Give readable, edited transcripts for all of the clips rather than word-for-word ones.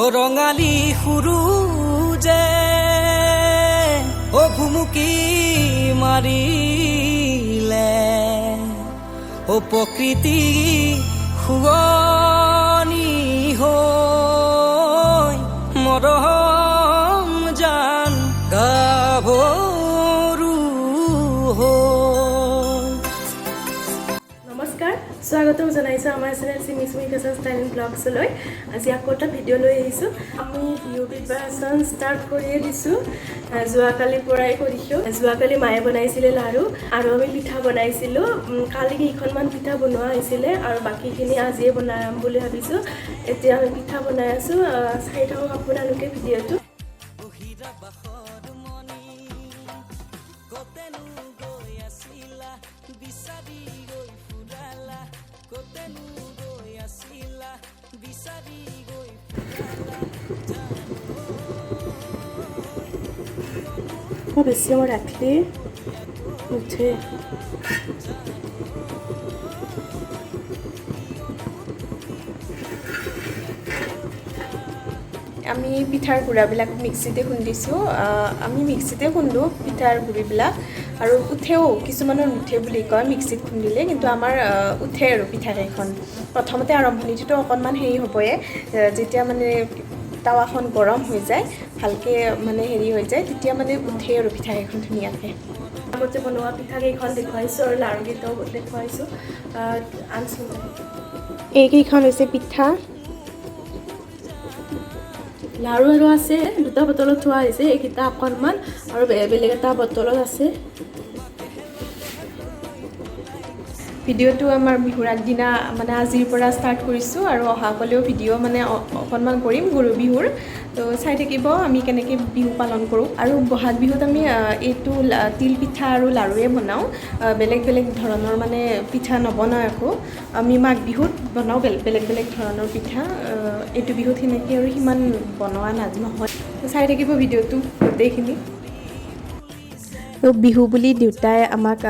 ও ৰঙালী সুৰুজে ও ভুমুকি মাৰিলে ও প্ৰকৃতি শুৱনি হৈ মৰম জান গাভৰু হৈ। নমস্কাৰ, স্বাগতম জনাইছোঁ আমাৰ চেনেল চিমিচমি ফেশ্বন ষ্টাইল ব্লগছলৈ। আজি আকৌ এটা ভিডিঅ' লৈ আহিছোঁ। আমি বিহু প্ৰিপাৰেশ্যন ষ্টাৰ্ট কৰিয়ে দিছোঁ, যোৱাকালিৰ পৰাই কৰিছোঁ। যোৱাকালি মায়ে বনাইছিলে লাড়ু আৰু আমি পিঠা বনাইছিলোঁ। কালি কেইখনমান পিঠা বনোৱা হৈছিলে আৰু বাকীখিনি আজিয়ে বনাম বুলি ভাবিছোঁ। এতিয়া আমি পিঠা বনাই আছোঁ, চাই থাকক আপোনালোকে ভিডিঅ'টো। বেছি সময় ৰাখিলে উঠে। আমি পিঠাৰ গুড়াবিলাক মিক্সিতে খুন্দিছোঁ। আমি মিক্সিতে খুন্দোঁ পিঠাৰ গুড়িবিলাক, আৰু উঠেও, কিছুমানৰ নুঠে বুলি কয় মিক্সিত খুন্দিলে, কিন্তু আমাৰ উঠে আৰু পিঠাকেইখন। প্ৰথমতে আৰম্ভণিটোতো অকণমান হেৰি হ'বই, যেতিয়া মানে টাৱাখন গৰম হৈ যায়, ভালকৈ মানে হেৰি হৈ যায়, তেতিয়া মানে উঠে আৰু পিঠাকেইখন ধুনীয়াকৈ। আগতে বনোৱা পিঠাকেইখন দেখুৱাইছোঁ আৰু লাড়ুকেইটাও দেখুৱাইছোঁ। আনছোঁ এইকেইখন হৈছে পিঠা। লাড়ু আৰু আছে, দুটা বটলত থোৱা হৈছে, এইকেইটা অকণমান আৰু বেলেগ এটা বটলত আছে। ভিডিঅ'টো আমাৰ বিহুৰ আগদিনা মানে আজিৰ পৰা ষ্টাৰ্ট কৰিছোঁ, আৰু অহাকালিও ভিডিঅ' মানে অকণমান কৰিম গৰু বিহুৰ। তো চাই থাকিব আমি কেনেকৈ বিহু পালন কৰোঁ। আৰু বহাগ বিহুত আমি এইটো তিল পিঠা আৰু লাড়ুৱে বনাওঁ, বেলেগ বেলেগ ধৰণৰ মানে পিঠা নবনাওঁ একো। আমি মাঘ বিহুত বনাওঁ বেলেগ বেলেগ ধৰণৰ পিঠা, এইটো বিহুত সেনেকৈ আৰু সিমান বনোৱা নহয়। চাই থাকিব ভিডিঅ'টো গোটেইখিনি। তো বিহু বুলি দেউতাই আমাক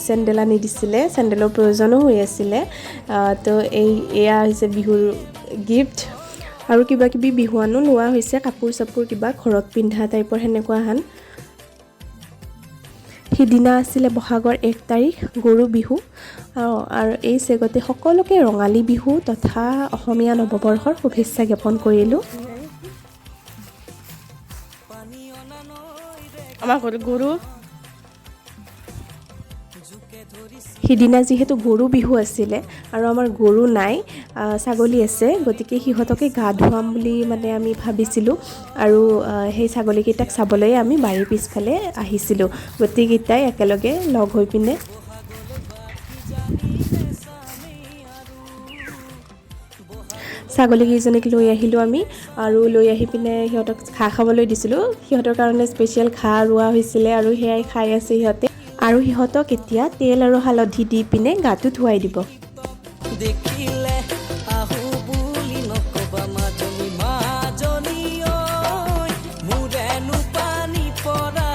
চেণ্ডেল আনি দিছিলে, চেণ্ডেলৰ প্ৰয়োজনো হৈ আছিলে। তো এয়া হৈছে বিহুৰ গিফ্ট। আৰু কিবা কিবি বিহুৱানো লোৱা হৈছে, কাপোৰ চাপোৰ কিবা ঘৰত পিন্ধা টাইপৰ সেনেকুৱা হান। সিদিনা আছিলে বহাগৰ 1 তাৰিখ, গৰু বিহু। আৰু এই চেগতে সকলোকে ৰঙালী বিহু তথা অসমীয়া নৱবৰ্ষৰ শুভেচ্ছা জ্ঞাপন কৰিলোঁ। আমাৰ গৰু সিদিনা যিহেতু গৰু বিহু আছিলে আৰু আমাৰ গৰু নাই, ছাগলী আছে, গতিকে সিহঁতকে গা ধুৱাম বুলি মানে আমি ভাবিছিলোঁ। আৰু সেই ছাগলীকেইটাক চাবলৈ আমি বাৰীৰ পিছফালে আহিছিলোঁ, গোটেইকেইটাই একেলগে লগ হৈ পিনে। ছাগলীকেইজনীক লৈ আহিলোঁ আমি, আৰু লৈ আহি পিনে সিহঁতক ঘাঁহ খাবলৈ দিছিলোঁ। সিহঁতৰ কাৰণে স্পেচিয়েল ঘাঁহ ৰোৱা হৈছিলে, আৰু সেয়াই খাই আছে সিহঁতে। আৰু সিহঁতক এতিয়া তেল আৰু হালধি দি পিনে গাটো ধুৱাই দিব। দেখিলে আহু বুলি নকবা মাজনী মাজনী ঐ, মোৰেনো পানী পৰা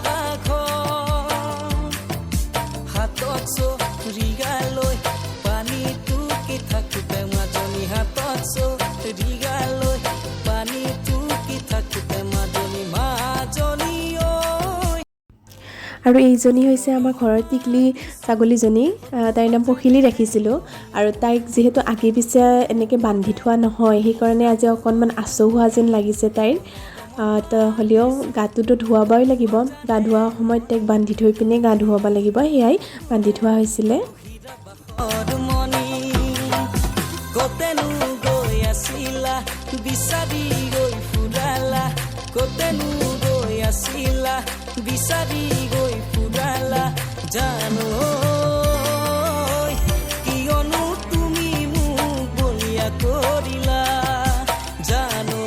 হাতত চৰিগা লৈ পানীটো কি থাকোতে মাজনী, হাতত চৰিগা লৈ পানীটো কি থাকোতে মাজনী মাজনী ঐ। আৰু এইজনী হৈছে আমাৰ ঘৰৰ টিকলি ছাগলীজনী, তাইৰ নাম পখিলী ৰাখিছিলোঁ। আৰু তাইক যিহেতু আগে পিছে এনেকৈ বান্ধি থোৱা নহয়, সেইকাৰণে আজি অকণমান আচহুৱা যেন লাগিছে তাইৰ। তো হ'লেও গাটোতো ধুৱাবই লাগিব, গা ধোৱা সময়ত তাইক বান্ধি থৈ পিনে গা ধুৱাব লাগিব, সেয়াই বান্ধি থোৱা হৈছিলে। কতেনো গৈ আছিলা বিচাৰি গৈ ফুৰালা, কতেনো গৈ আছিলা বিচাৰি গৈ ফুৰালা, জানো কিয়নো তুমি মোক বলিয়া কৰিলা, জানো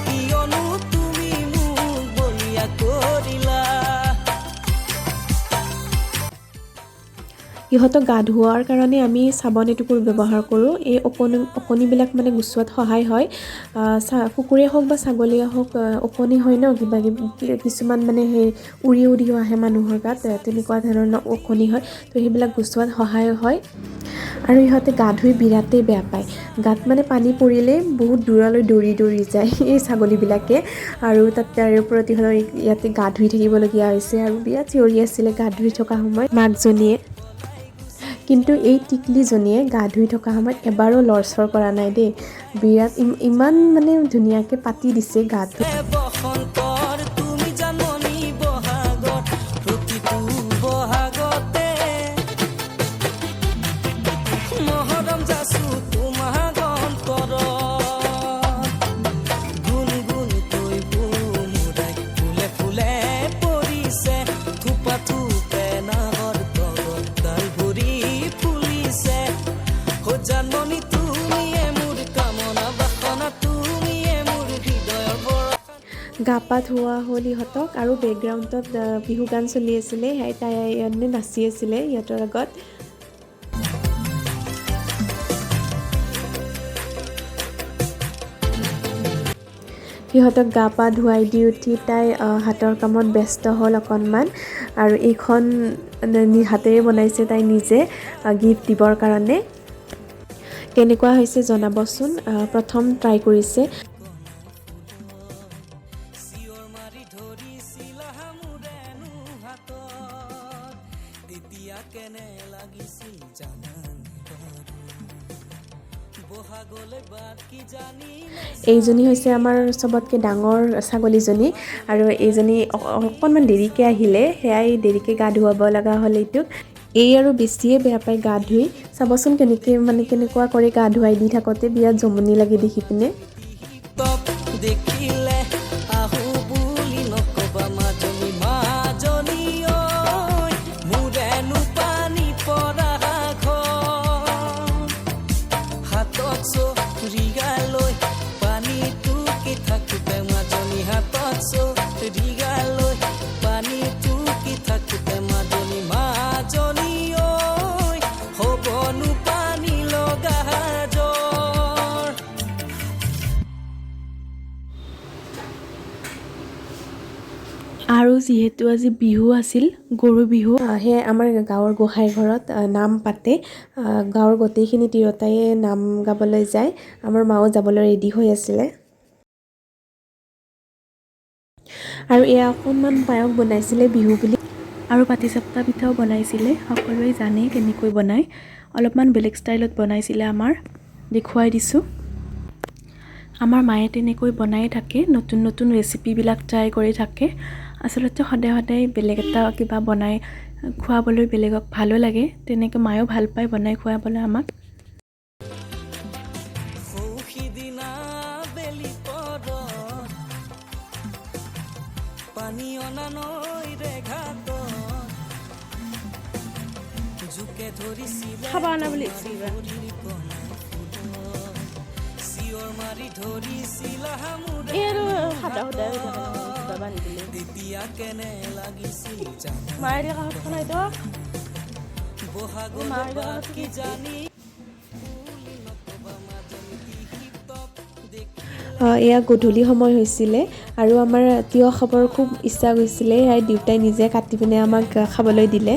কিয়নো তুমি মোক বলিয়া কৰিলা। ইহঁতক গা ধুৱাৰ কাৰণে আমি চাবোন এটুকুৰ ব্যৱহাৰ কৰোঁ। এই ওকণিবিলাক মানে গুচোৱাত সহায় হয়। কুকুৰে হওক বা ছাগলীয়ে হওক ওকণি হয় ন, কিবা কিবি কিছুমান মানে সেই উৰি উৰিও আহে মানুহৰ গাত, তেনেকুৱা ধৰণৰ ওকণি হয়। তো সেইবিলাক গুচোৱাত সহায় হয়। আৰু ইহঁতে গা ধুই বিৰাটেই বেয়া পায়। গাত মানে পানী পৰিলেই বহুত দূৰলৈ দৌৰি দৌৰি যায় এই ছাগলীবিলাকে। আৰু তাৰে ওপৰত ইহঁতৰ ইয়াতে গা ধুই থাকিবলগীয়া হৈছে আৰু বিৰাট চিঞৰি আছিলে গা ধুই থকা সময়ত মাকজনীয়ে। কিন্তু এই টিকলিজনীয়ে গা ধুই থকা সময়ত এবাৰো লৰচৰ কৰা নাই দেই। বিৰাট ইমান মানে ধুনীয়াকৈ পাতি দিছে গাটো। বসন্তৰ তুমি জাননী বহাগত প্ৰতিটো বহাগতে মহৰম যাচো তোমাৰ অন্তৰত গুণ গুণকৈ বুমুৰাই ফুলে ফুলে পৰিছে থোপা থোপে নাহৰ তলত তাল ভৰি ফুলিছে ও জাননী তুমিয়ে মোৰ কামনা বাসনা তুমিয়ে মোৰ হৃদয়ৰ বৰা। গা পা ধোৱা হ'ল ইহঁতক আৰু বেকগ্ৰাউণ্ডত বিহু গান চলি আছিলে, তাই নাচি আছিলে ইহঁতৰ আগত। সিহঁতক গা পা ধুৱাই দি উঠি তাই হাতৰ কামত ব্যস্ত হ'ল অকণমান। আৰু এইখন হাতেৰে বনাইছে তাই নিজে গিফ্ট দিবৰ কাৰণে। কেনেকুৱা হৈছে জনাবচোন। প্ৰথম ট্ৰাই কৰিছে। চিঞৰ মাৰি ধৰিছিলা মোৰেনো হাতত এতিয়া কেনে লাগিছিল জানানে বহাগলৈ বাট কি জানি এইজনী হৈছে আমাৰ চবতকৈ ডাঙৰ ছাগলীজনী। আৰু এইজনী অকণমান দেৰিকৈ আহিলে, সেয়াই দেৰিকৈ গা ধুৱাব লগা হ'ল এইটোক। এই আৰু বেছিয়ে বেয়া পায় গা ধুই। চাবচোন কেনেকুৱা কৰি গা ধুৱাই দি থাকোঁতে বিৰাট জমনি লাগে দেখি পিনে। দেখিলে আহো বুলি নকবা মাজনী মাজনী ঐ মোৰেনো পানী পৰা ঘৰ হাতত চৰিগালৈ পানীটো কি থাকোতে মাজনী হাতত চৰিগালৈ পানীটো কি থাকোতে মাজনী মাজনী ঐ হ'বনো পানী লগা জ্বৰ। আৰু যিহেতু আজি বিহু আছিল, গৰু বিহু, সেয়ে আমাৰ গাঁৱৰ গোসাঁই ঘৰত নাম পাতে। গাঁৱৰ গোটেইখিনি তিৰোতায়ে নাম গাবলৈ যায়। আমাৰ মাও যাবলৈ ৰেডি হৈ আছিলে। আৰু এয়া অকণমান পায়স বনাইছিলে বিহু বুলি। আৰু পাটিচাপ্টা পিঠাও বনাইছিলে। সকলোৱে জানে কেনেকৈ বনায়। অলপমান বেলেগ ষ্টাইলত বনাইছিলে আমাৰ, দেখুৱাই দিছোঁ। আমাৰ মায়ে তেনেকৈ বনাই থাকে, নতুন নতুন ৰেচিপিবিলাক ট্ৰাই কৰি থাকে। আচলতে সদায় সদায় বেলেগ এটা কিবা বনাই খুৱাবলৈ বেলেগক ভালো লাগে। তেনেকৈ মায়েও ভাল পায় বনাই খুৱাবলৈ আমাক। সৌসিদিনা বেলি পৰত পানী অনা নৈৰে ঘাটত জোকে ধৰিছিলে চিঞৰ মাৰি ধৰিছিলা তেতিয়া কেনে লাগিছিল বহাগত কি জানি এয়া গধূলি সময় হৈছিলে আৰু আমাৰ তিয়ঁহ খাবৰ খুব ইচ্ছা গৈছিলে। সেয়াই দেউতাই নিজে কাটি পিনে আমাক খাবলৈ দিলে।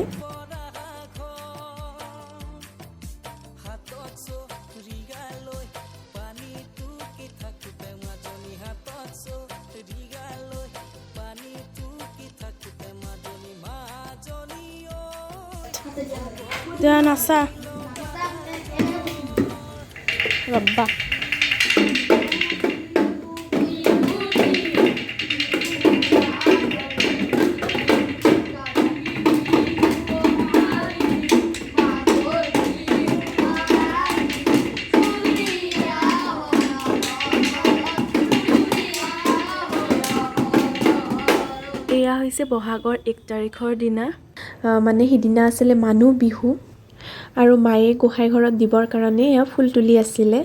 নাচা ৰব্বা এয়া হৈছে বহাগৰ 1 তাৰিখৰ দিনা। মানে সিদিনা আছিলে মানুহ বিহু। আৰু মায়ে গোসাঁই ঘৰত দিবৰ কাৰণে এয়া ফুল তুলি আছিলে।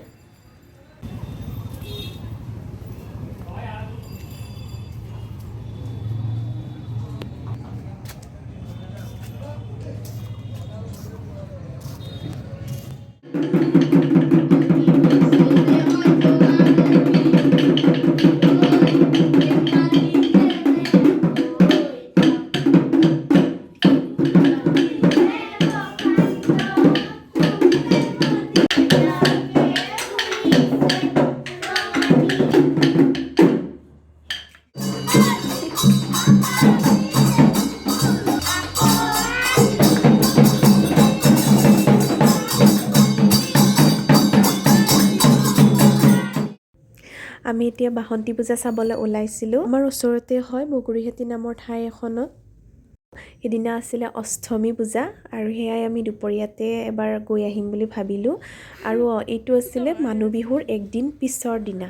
আমি এতিয়া বাসন্তী পূজা চাবলৈ ওলাইছিলোঁ। আমাৰ ওচৰতে হয় বগৰীহাটী নামৰ ঠাই এখনত। সেইদিনা আছিলে অষ্টমী পূজা আৰু সেয়াই আমি দুপৰীয়াতে এবাৰ গৈ আহিম বুলি ভাবিলোঁ। আৰু এইটো আছিলে মানুহ বিহুৰ একদিন পিছৰ দিনা।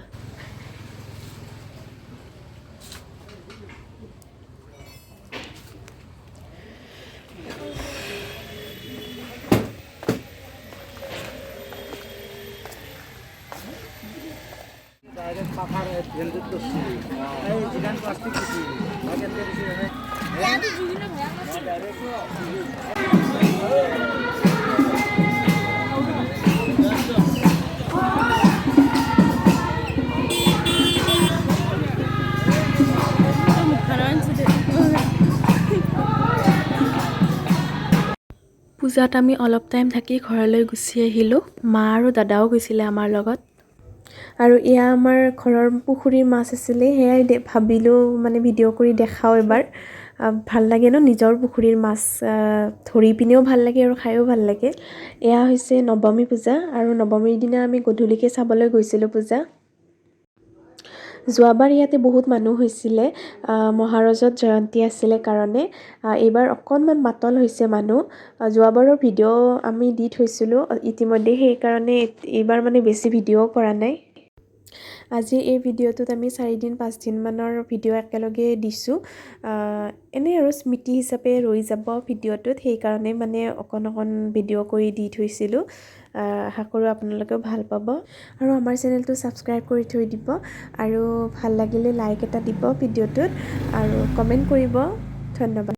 পূজাত আমি অলপ টাইম থাকি ঘৰলৈ গুচি আহিলোঁ। মা আৰু দাদাও গৈছিলে আমাৰ লগত। আৰু এয়া আমাৰ ঘৰৰ পুখুৰীৰ মাছ আছিলে, সেয়াই ভাবিলোঁ মানে ভিডিঅ' কৰি দেখাওঁ এবাৰ। ভাল লাগে ন নিজৰ পুখুৰীৰ মাছ ধৰি পিনেও ভাল লাগে আৰু খায়ো ভাল লাগে। এয়া হৈছে নৱমী পূজা আৰু নৱমীৰ দিনা আমি গধূলিকৈ চাবলৈ গৈছিলোঁ পূজা। যোৱাবাৰ ইয়াতে বহুত মানুহ হৈছিলে, মহাৰজত জয়ন্তী আছিলে কাৰণে। এইবাৰ অকণমান মাতল হৈছে মানুহ। যোৱাবাৰৰ ভিডিঅ' আমি দি থৈছিলোঁ ইতিমধ্যে, সেইকাৰণে এইবাৰ মানে বেছি ভিডিঅ' কৰা নাই। আজি এই ভিডিঅ'টোত আমি 4-5 দিনমানৰ ভিডিঅ' একেলগে দিছোঁ। এনেই আৰু স্মৃতি হিচাপে ৰৈ যাব ভিডিঅ'টোত, সেইকাৰণে মানে অকণ ভিডিঅ' কৰি দি থৈছিলোঁ। আশা কৰোঁ আপোনালোকেও ভাল পাব আৰু আমাৰ চেনেলটো ছাবস্ক্ৰাইব কৰি থৈ দিব আৰু ভাল লাগিলে লাইক এটা দিব ভিডিঅ'টোত আৰু কমেণ্ট কৰিব। ধন্যবাদ।